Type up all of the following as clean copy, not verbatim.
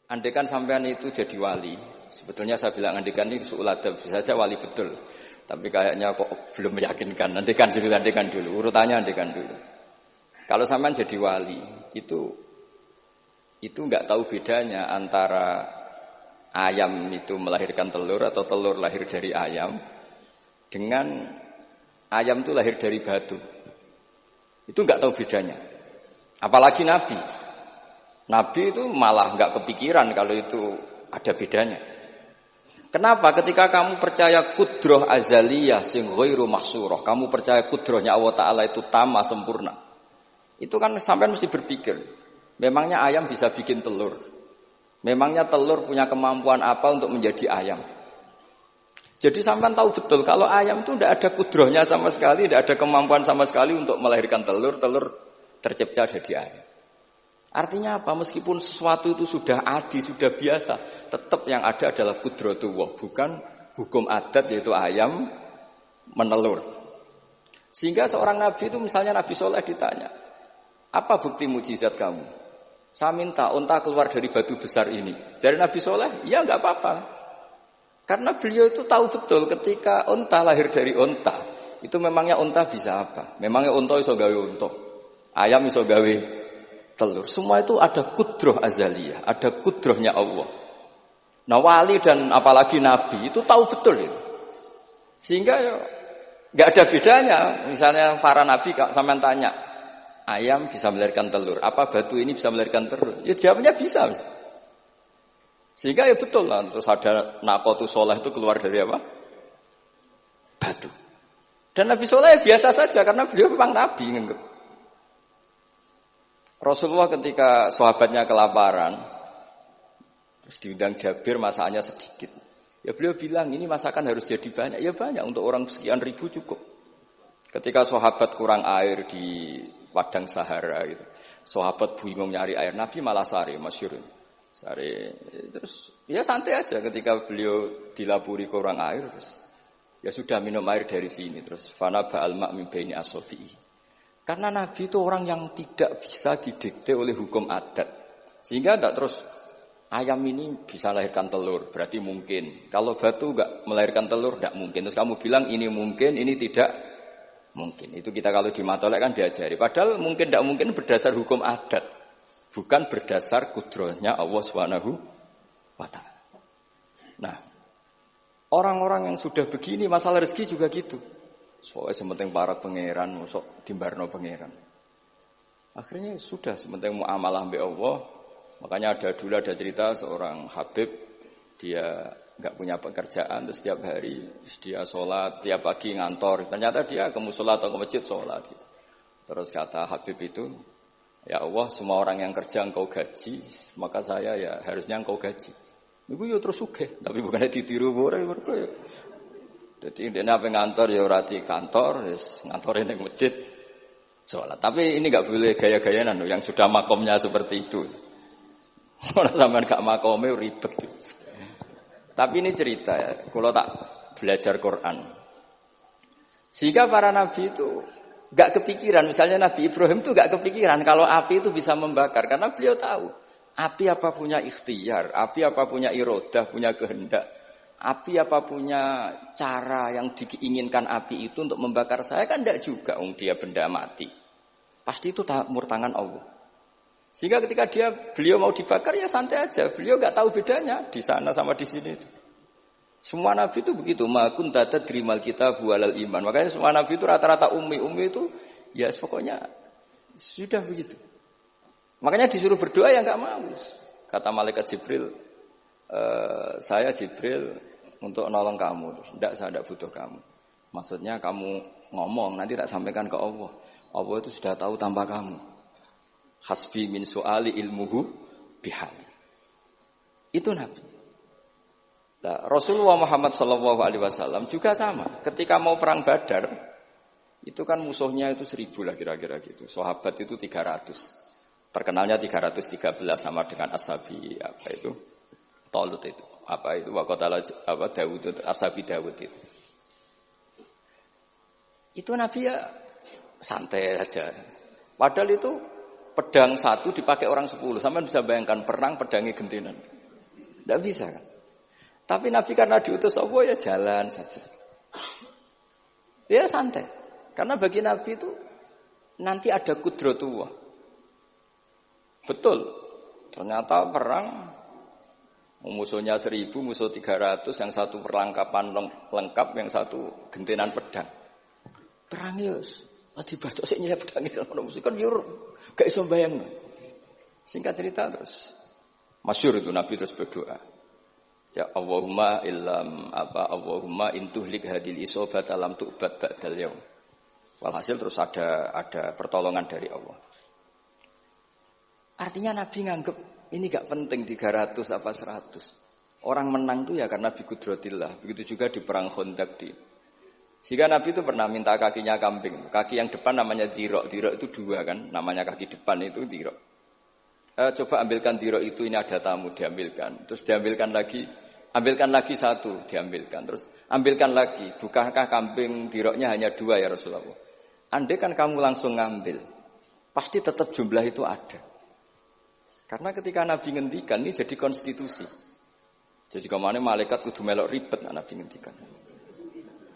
Andekan sampean itu jadi wali, sebetulnya saya bilang andekan ini suul adab, bisa saja wali betul. Tapi kayaknya kok belum meyakinkan. Andekan dulu, urutannya andekan dulu. Kalau sampean jadi wali, itu enggak tahu bedanya antara ayam itu melahirkan telur atau telur lahir dari ayam dengan ayam itu lahir dari batu. Itu enggak tahu bedanya. Apalagi Nabi. Nabi itu malah enggak kepikiran kalau itu ada bedanya. Kenapa? Ketika kamu percaya kudrah azaliyah sing ghairu mahsurah, kamu percaya kudrahnya Allah Ta'ala itu tamah sempurna. Itu kan sampai mesti berpikir, memangnya ayam bisa bikin telur? Memangnya telur punya kemampuan apa untuk menjadi ayam? Jadi sampean tahu betul kalau ayam itu tidak ada kudrahnya sama sekali, tidak ada kemampuan sama sekali untuk melahirkan telur tercipta jadi ayam. Artinya apa? Meskipun sesuatu itu sudah adi, sudah biasa, tetap yang ada adalah qudratullah, bukan hukum adat yaitu ayam menelur. Sehingga seorang nabi itu misalnya Nabi Soleh ditanya, apa bukti mujizat kamu? Saya minta unta keluar dari batu besar ini. Dari Nabi Soleh, ya enggak apa-apa. Karena beliau itu tahu betul ketika unta lahir dari unta, itu memangnya unta bisa apa? Memangnya unta iso gawe unta, ayam iso gawe telur. Semua itu ada kudrah azaliyah, ada kudrahnya Allah. Nah wali dan apalagi nabi itu tahu betul itu. Sehingga enggak ada bedanya. Misalnya para nabi sampean tanya, ayam bisa melahirkan telur, apa batu ini bisa melahirkan telur? Ya jawabnya bisa. Sehingga ya betul lah. Terus ada naqatu soleh itu keluar dari apa? Batu. Dan Nabi Soleh biasa saja karena beliau memang nabi. Rasulullah ketika sahabatnya kelaparan, terus diundang Jabir masakannya sedikit. Ya beliau bilang ini masakan harus jadi banyak. Ya banyak, untuk orang sekian ribu cukup. Ketika sahabat kurang air di padang Sahara gitu, sahabat bingung nyari air, Nabi malah sari, masyhur. Sari, terus ya santai aja ketika beliau dilaburi kurang air, terus ya sudah minum air dari sini, terus fana ba'al ma' min baini asabi'i. Karena Nabi itu orang yang tidak bisa didikte oleh hukum adat. Sehingga tidak terus ayam ini bisa lahirkan telur, berarti mungkin. Kalau batu enggak melahirkan telur, tidak mungkin. Terus kamu bilang ini mungkin, ini tidak mungkin. Itu kita kalau di matolek kan diajari. Padahal mungkin tidak mungkin berdasar hukum adat. Bukan berdasar kudrahnya Allah Subhanahu wa ta'ala. Nah, orang-orang yang sudah begini, masalah rezeki juga gitu. Soalnya sementing para pangeran, sok timbarno pangeran. Akhirnya sudah sementing muamalah mbek Allah. Makanya ada cerita seorang Habib, dia enggak punya pekerjaan, terus setiap hari dia sholat, tiap pagi ngantor. Ternyata dia ke mushola atau ke masjid sholat. Terus kata Habib itu, ya Allah, semua orang yang kerja engkau gaji, maka saya ya harusnya engkau gaji. Iku yo terus sugih, tapi bukannya ditiru ora mergo ya. Jadi dia apa ngantor ya ora di kantor, wis ngantore ning masjid sholat. Tapi ini enggak boleh gaya-gayanan yang sudah makomnya seperti itu. Ora sampean gak makome ribet. Tapi ini cerita ya, kalau tak belajar Quran. Sehingga para nabi itu enggak kepikiran, misalnya Nabi Ibrahim itu enggak kepikiran kalau api itu bisa membakar karena beliau tahu api apa punya ikhtiar, api apa punya iradah, punya kehendak. Api apa punya cara yang diinginkan api itu untuk membakar saya kan tidak juga, dia benda mati. Pasti itu murtangan Allah. Sehingga ketika beliau mau dibakar ya santai aja. Beliau nggak tahu bedanya di sana sama di sini. Semua nabi itu begitu. Ma kunta tadrimal kitab walal iman. Makanya semua nabi itu rata-rata ummi itu ya pokoknya sudah begitu. Makanya disuruh berdoa ya nggak mau. Kata malaikat Jibril, saya Jibril untuk nolong kamu. Tidak, saya tidak butuh kamu. Maksudnya kamu ngomong, nanti tak sampaikan ke Allah. Allah itu sudah tahu tanpa kamu. Hasbi min su'ali ilmuhu bihali. Itu Nabi. Nah, Rasulullah Muhammad SAW juga sama. Ketika mau perang Badar, itu kan musuhnya itu 1000 lah kira-kira gitu. Sahabat itu 300. Terkenalnya 313 sama dengan ashabi apa itu? Talut itu. Apa itu waqatala apa Daud itu ashabi Daud itu. Itu Nabi ya santai aja. Padahal itu pedang satu dipakai orang 10. Sampai bisa bayangkan perang pedangnya gentenan. Tidak bisa kan? Tapi Nabi karena diutus Allah ya jalan saja. Ya santai. Karena bagi Nabi itu nanti ada kudratullah. Betul. Ternyata perang musuhnya 1000, musuh 300, yang satu perlengkapan lengkap, yang satu gentenan pedang. Perang yus. Dibacok sik nyileh pedange kalau musuh kan yo gak iso bayangno. Singkat cerita terus masyhur itu Nabi terus berdoa. Ya Allahumma Allahumma intuhlik hadil isobat alam tu'bad ba'dal yaum. Walhasil terus ada pertolongan dari Allah. Artinya Nabi nganggep ini gak penting 300 apa 100. Orang menang tuh ya karena biqudratillah. Begitu juga di perang Khandaq di. Sehingga Nabi itu pernah minta kakinya kambing. Kaki yang depan namanya dirok. Dirok itu 2 kan, namanya kaki depan itu dirok. Coba ambilkan dirok itu, ini ada tamu, diambilkan. Terus diambilkan lagi, ambilkan lagi 1, diambilkan. Terus ambilkan lagi, bukankah kambing diroknya hanya 2 ya Rasulullah? Andai kan kamu langsung ngambil, pasti tetap jumlah itu ada. Karena ketika Nabi ngendikan, ini jadi konstitusi. Jadi kemana malaikat kudu melok ribet Nabi ngendikan.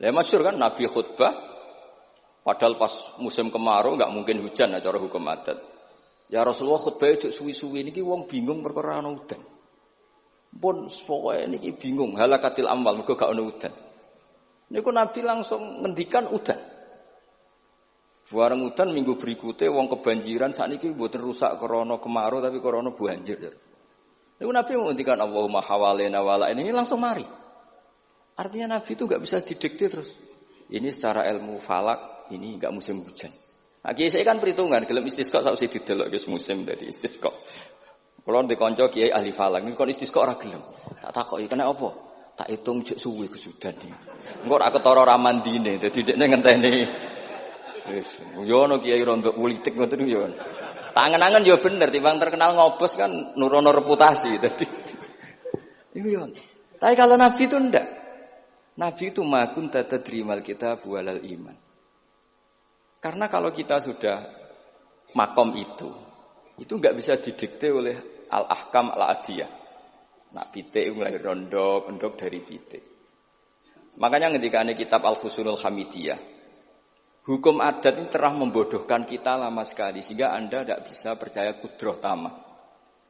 Ya masyhur kan Nabi khutbah, padahal pas musim kemarau enggak mungkin hujan cara hukum adat. Ya Rasulullah khutbah itu suwi-suwi niki wong bingung perkara ana udan. Pun pokoke niki bingung halakatil amwal mergo gak ana udan. Niku Nabi langsung ngendikan udan. Bareng udan minggu berikutnya wong kebanjiran sakniki mboten rusak krana kemarau tapi krana banjir. Niku Nabi ngendikan Allahumma hawalena wala ini langsung mari. Artinya Nabi itu enggak bisa didikte terus. Ini secara ilmu falak, ini enggak musim hujan. Nah, kiai kan perhitungan, gelem istisqa sak usih didelok wis musim dadi istisqa. Kulo ndek kanca kiai ahli falak, niku kon istisqa ora gelem. Tak takoki kena apa? Tak hitung jek suwi kesudan iki. Engko ora ketara ra mandine, dadi dekne ngenteni. Wis, yo ono kiai rondo politik ngoten yo. Tangan-tangan yo bener, timbang terkenal ngobos kan nurono reputasi dadi. Iku yo. Tapi kalau Nabi itu ndak. Nabi itu makun tadrimal kitab walal iman. Karena kalau kita sudah makom itu enggak bisa didikte oleh al-ahkam al-adiyah. Nak pitik mulai rondok dari pitik. Makanya ketika ini kitab Al-Fusulul Hamidiyah, hukum adat ini telah membodohkan kita lama sekali sehingga Anda tidak bisa percaya kudrah tamah.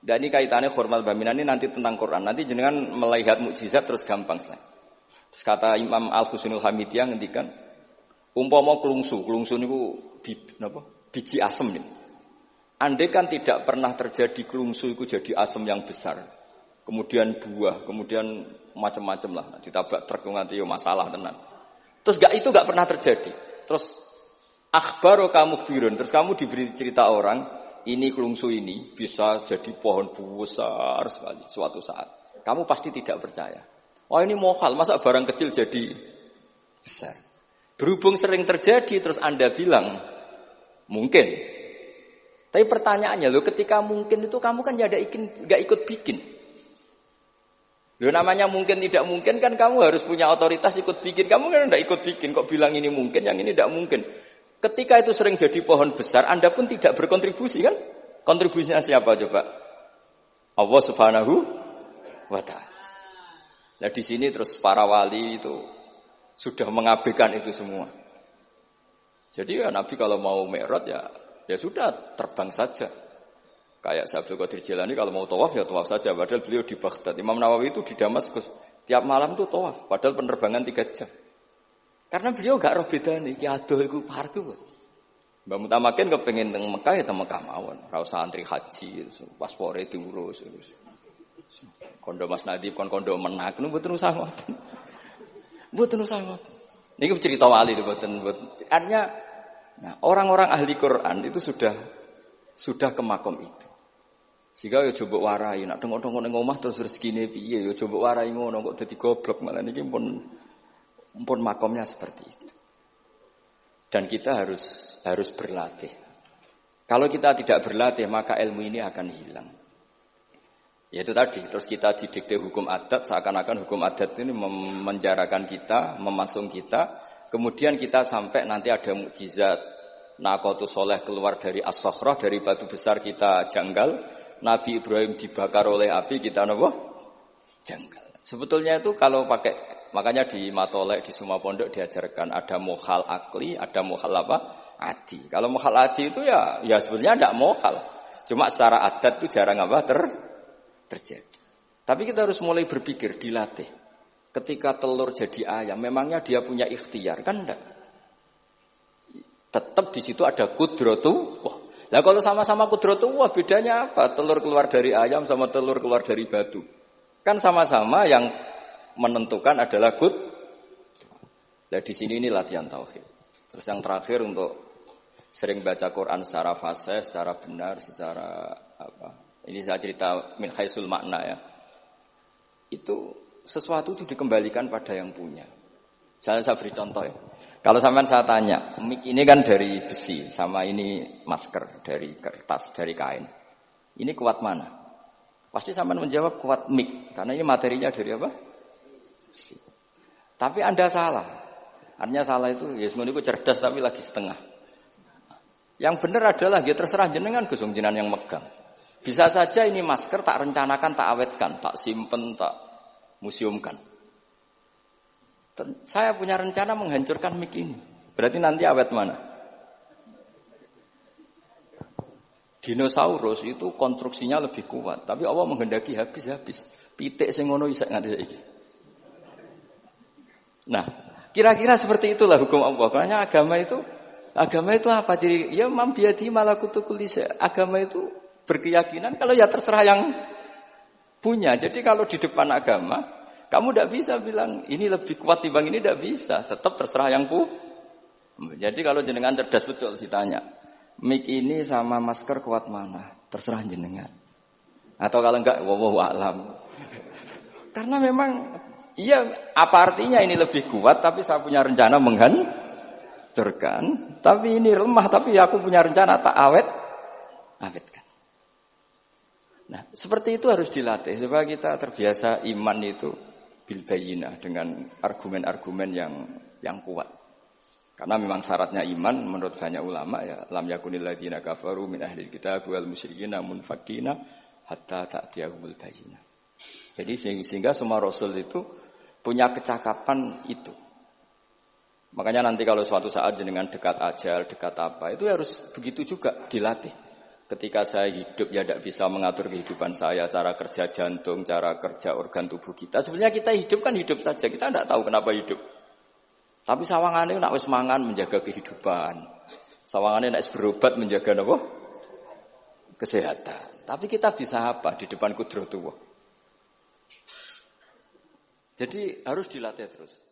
Dan ini kaitannya hormat baminan ini nanti tentang Quran. Nanti jenengan melihat mukjizat terus gampang sekali. Terus kata Imam Al-Husunul Hamidiyah ngendikan umpama klungsu niku biji asem nih. Andai kan tidak pernah terjadi klungsu itu jadi asem yang besar. Kemudian buah, kemudian macam-macam lah. Ditabrak truk nganti yo masalah tenan. Terus itu enggak pernah terjadi. Terus akhbaru kamu khbirun, terus kamu diberi cerita orang, ini klungsu ini bisa jadi pohon besar sekali suatu saat. Kamu pasti tidak percaya. Oh ini mohal, masa barang kecil jadi besar. Berhubung sering terjadi, terus Anda bilang mungkin. Tapi pertanyaannya, ketika mungkin itu kamu kan gak ikut bikin. Namanya mungkin tidak mungkin kan kamu harus punya otoritas ikut bikin. Kamu kan gak ikut bikin, kok bilang ini mungkin, yang ini tidak mungkin. Ketika itu sering jadi pohon besar, Anda pun tidak berkontribusi kan? Kontribusinya siapa coba? Allah Subhanahu wa Ta'ala. Nah di sini terus para wali itu sudah mengabaikan itu semua. Jadi ya Nabi kalau mau mi'raj ya sudah terbang saja. Kayak Abdul Qadir Jilani kalau mau tawaf ya tawaf saja. Padahal beliau di Baghdad. Imam Nawawi itu di Damaskus. Tiap malam tuh tawaf. Padahal penerbangan 3 jam. Karena beliau gak roh bedane. Iki adoh iku parku. Mbak Mutamakin kepengen teng Mekah ya teng Mekah mawon. Ora usah antri haji, paspore diurus. Kondo Mas Nadib kondo menak nu mboten usah ngoten. Mboten usah ngoten. Niki cerita wali mboten. Artinya nah, orang-orang ahli Quran itu sudah ke makom itu. Sehingga yo coba warai nak tengok-tengok ning omah terus rezekine piye yo coba warai ngono kok dadi goblok malah niki pun makomnya seperti itu. Dan kita harus berlatih. Kalau kita tidak berlatih maka ilmu ini akan hilang. Ya itu tadi, terus kita didikte hukum adat, seakan-akan hukum adat ini memenjarakan kita, memasung kita, kemudian kita sampai nanti ada mukjizat, Naqatus Sholeh keluar dari As-Sakhrah, dari batu besar kita janggal, Nabi Ibrahim dibakar oleh api, kita janggal. Sebetulnya itu kalau pakai, makanya di matolek di semua pondok diajarkan ada mukhal akli, ada mukhal apa? Adi. Kalau mukhal adi itu ya sebetulnya tidak mukhal. Cuma secara adat itu jarang apa terjadi. Tapi kita harus mulai berpikir, dilatih. Ketika telur jadi ayam, memangnya dia punya ikhtiar kan enggak? Tetap di situ ada kudratuh. Lah kalau sama-sama kudratuh, bedanya apa? Telur keluar dari ayam sama telur keluar dari batu. Kan sama-sama yang menentukan adalah Nah di sini ini latihan tauhid. Terus yang terakhir untuk sering baca Quran secara fasih, secara benar, secara apa? Ini saya cerita min haisul makna ya. Itu sesuatu itu dikembalikan pada yang punya. Saya beri contoh ya. Kalau sampean saya tanya, mik ini kan dari besi, sama ini masker dari kertas, dari kain. Ini kuat mana? Pasti sampean menjawab kuat mik, karena ini materinya dari apa? Besi. Tapi Anda salah. Artinya salah itu, ya semuanya cerdas tapi lagi setengah. Yang benar adalah, ya terserah jenengan Gus jenengan yang megang. Bisa saja ini masker tak rencanakan, tak awetkan, tak simpen, tak museumkan. Saya punya rencana menghancurkan mik ini. Berarti nanti awet mana? Dinosaurus itu konstruksinya lebih kuat, tapi Allah menghendaki habis-habis. Pitik sing ngono iso nganti saiki. Nah, kira-kira seperti itulah hukum Allah. Karena agama itu apa? Jadi ya mambiati malakutul kulli. Agama itu berkeyakinan kalau ya terserah yang punya. Jadi kalau di depan agama kamu tidak bisa bilang ini lebih kuat timbang ini, tidak bisa. Tetap terserah yang Jadi kalau jenengan cerdas betul ditanya, mik ini sama masker kuat mana? Terserah jenengan. Atau kalau enggak, wallahu a'lam. Karena memang, iya apa artinya ini lebih kuat, tapi saya punya rencana menghancurkan. Tapi ini lemah, tapi aku punya rencana tak awetkan. Nah, seperti itu harus dilatih supaya kita terbiasa iman itu bil bayyinah dengan argumen-argumen yang kuat. Karena memang syaratnya iman menurut banyak ulama ya lam yakunil ladzina kafaru min ahlil kitab wal musyrikin munfakina hatta ta'tiyahumul bayyinah. Jadi sehingga semua rasul itu punya kecakapan itu. Makanya nanti kalau suatu saat jenengan dekat ajal, dekat apa, itu harus begitu juga dilatih. Ketika saya hidup ya tidak bisa mengatur kehidupan saya, cara kerja jantung, cara kerja organ tubuh kita. Sebenarnya kita hidup kan hidup saja, kita tidak tahu kenapa hidup. Tapi sawangannya nak wis mangan menjaga kehidupan. Sawangannya nak berobat menjaga apa? Kesehatan. Tapi kita bisa apa di depan kudratullah? Jadi harus dilatih terus.